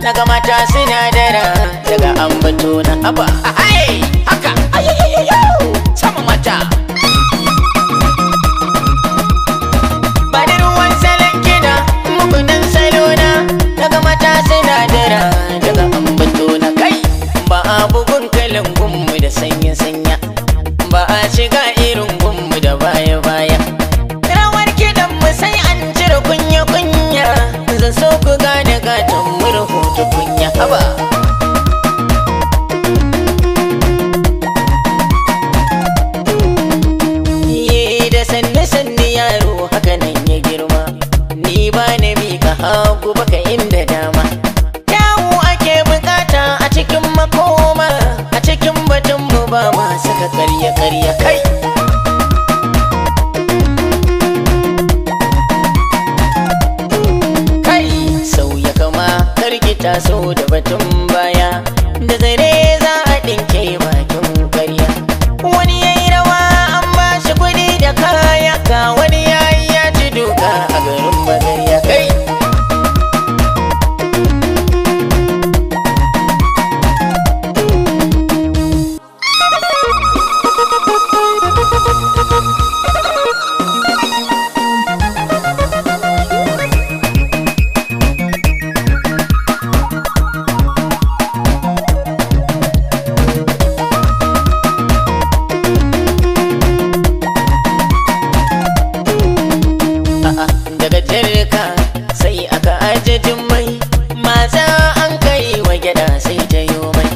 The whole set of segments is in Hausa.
Naga mata sinadara daga ambato na haba ai haka ayayayyo sama mata ba da ruwan salon kiɗa mugunan salona daga mata sinadara daga ambato na kai ba a bugun kalan gunmu da sanya-sanya ba a shiga irin gunmu da baya-baya rawar kiɗan mu sai an cire kunya-kunya zan so ku gane gatan murhu tukunya haba ye da sanne yaro haka nan ya girma ni ba na mika hagu baka inda dama yawo ake bukata a cikin makoma a cikin batun mu ba ma saka karya kai ta so da batun baya da zare za a ɗinke bakin karya wani ya yi rawa an ba shi kuɗi da kaya ga wani ya yi ya ci duka a garin bagariya kai daga jirka sai aka ajajin mai maza an kai wa gyada sai ta yi mai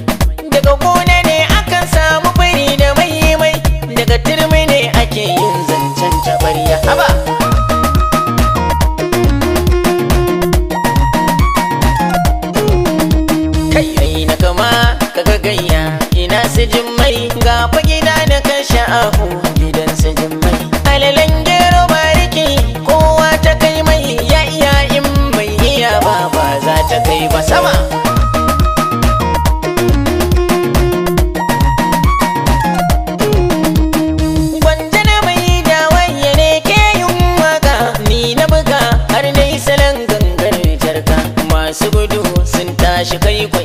daga gona ne akan samu fari da mai daga turmi ne ake yin zancen tabarya haba kai na kama kaga gayya ina su jin mai ga fa gida na kan sha'ahu gidan su jin mai alalan gero bariki kowa ta kai mai ya iya in bai iya ba za ta kai ba sama gwanja na mai dawaye ne ke yin waka ni na buga har dai salon gangar jarka masu gudu sun tashi kai kwa